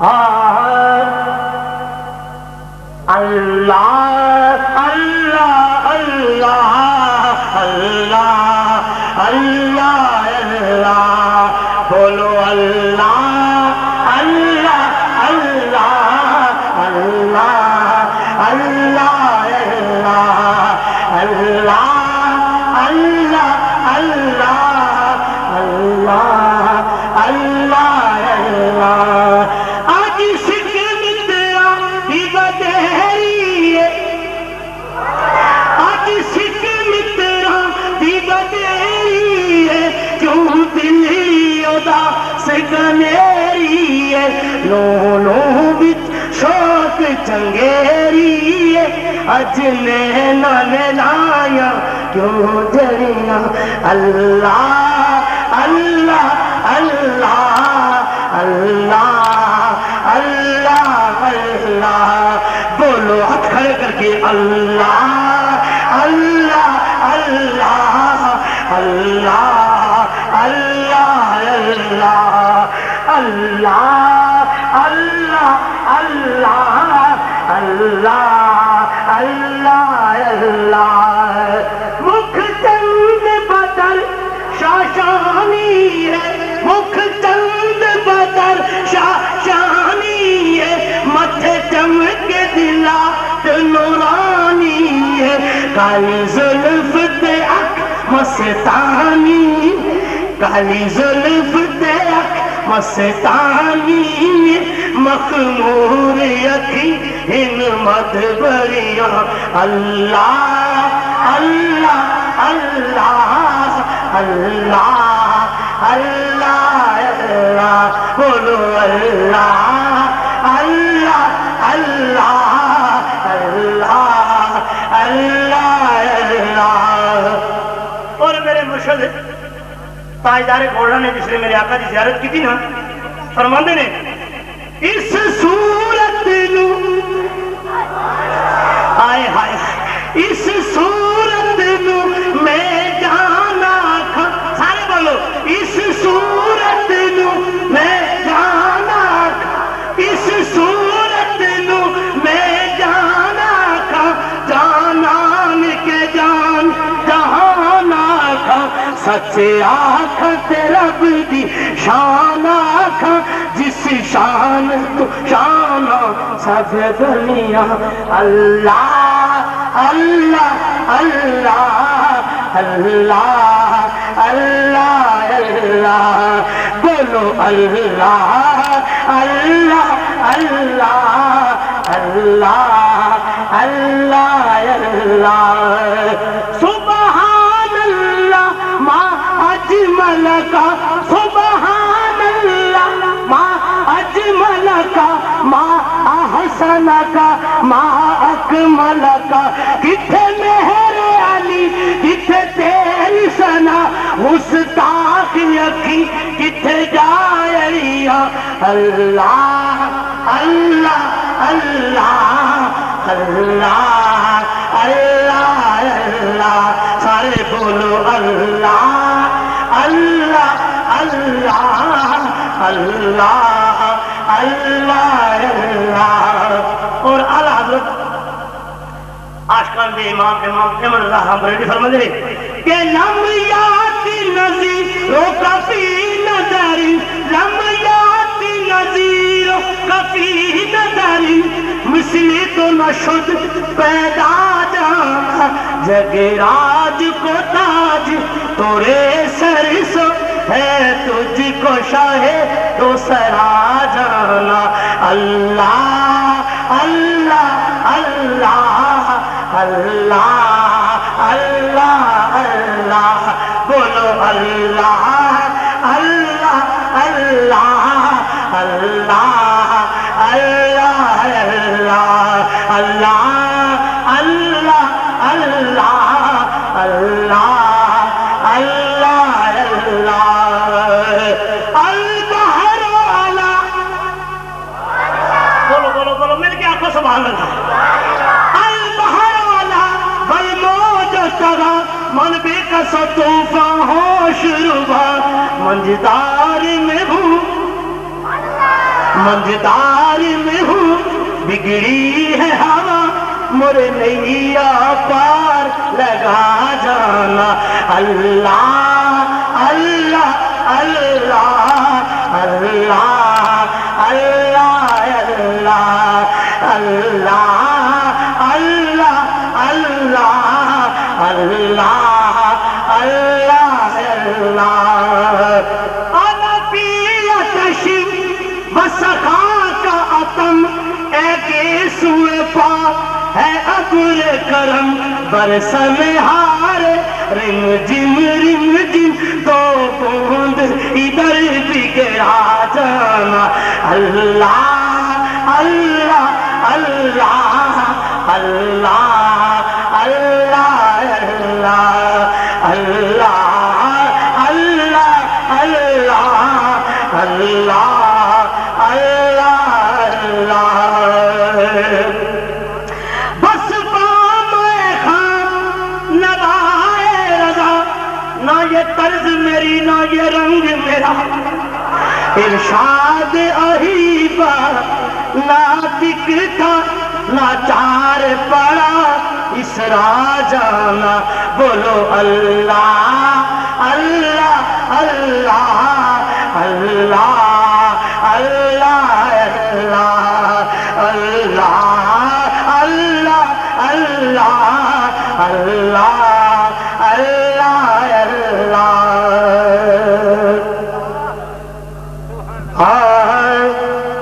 اللہ اللہ اللہ اللہ اللہ اللہ بولو اللہ اللہ اللہ اللہ اللہ اللہ اللہ اللہ اللہ اللہ اللہ آج سکھ مترا ہی بدہری ہے آج سکھ مترا ہی بدہری ہے کیوں دلی اداس گنیری ہے لونوں وچ شوق چنگیری ہے اج لینا لینا کیوں جڑیاں اللہ اللہ اللہ اللہ اللہ اللہ بولو ہاتھ کھڑے کر کے اللہ اللہ اللہ اللہ اللہ اللہ اللہ اللہ اللہ اللہ اللہ مکھ چند بدل شاشانی ہے مکھ چند بدل شاشانی ہے متھے چمک دلات نورانی ہے کالی زلف تے اکھ مستانی کالی زلف تے اکھ مستانی مخمور یکی ان مدبریاں اللہ اللہ اللہ اللہ اللہ اللہ بولو اللہ اللہ اللہ اللہ اللہ اللہ اور میرے مرشد تاجدار گھوڑا نے جس نے میرے آقا کی زیارت کی تھی نا فرماندے نے اس صورت نو آئے ہائے اس صورت نو میں جانا کھا سارے بولو اس صورت نو میں جانا کھا اس صورت نو میں جانا کھا جانان کے جان جہانا کھا سچے آخت رب دی شان آخا جس شان تو شان سب دنیا اللہ اللہ اللہ اللہ اللہ اللہ بولو اللہ اللہ اللہ اللہ اللہ اللہ سبحان اللہ ما اجمل کا سبحان اللہ ما اجمل کا ما احسن کا ما اکمل کا کتھے مہر علی کتھے تیری سنا مستاق یقین کتھے جائیا اللہ اللہ اللہ اللہ اللہ اللہ سارے بولو اللہ اللہ اللہ اللہ اللہ اللہ اور اعلیٰ حضرت عاشقان دے امام احمد رضا بریلوی فرماتے ہیں کہ لم یاتی نظیروں کا فی نظری لم یاتی نظیروں کا فی نظری مثلی تو نہ شد پیدا جانا جگراج کو تاج تورے سر سو ہے تجھ کو شاہ دوسرا جانا اللہ اللہ اللہ اللہ اللہ اللہ بولو اللہ اللہ اللہ اللہ اللہ اللہ اللہ اللہ اللہ اللہ اللہ البحر والا بولو بولو بولو مل کے آنکھوں سبحان اللہ البحر والا بالموج ترا من بے کس طوفان ہوش ربا منجدار میں ہوں منجدار میں ہوں بگڑی ہے ہوا مرے نیا پار لگا جانا اللہ اللہ اللہ اللہ اللہ اللہ اللہ اللہ اللہ اللہ اللہ انا فی آتش وسخا کا عتم اے گیسوئے پا ہے ابر کرم برسن ہار رم جم دو بوند ادھر بگڑا جانا اللہ اللہ اللہ اللہ اللہ اللہ اللہ اللہ اللہ اللہ اللہ بس بام خان نوائے رضا نہ یہ طرز میری نہ یہ رنگ میرا ارشاد اہیبا ناطق تھا ناچار پڑا اسرا جانا بولو اللہ اللہ اللہ اللہ اللہ اللہ اللہ اللہ اللہ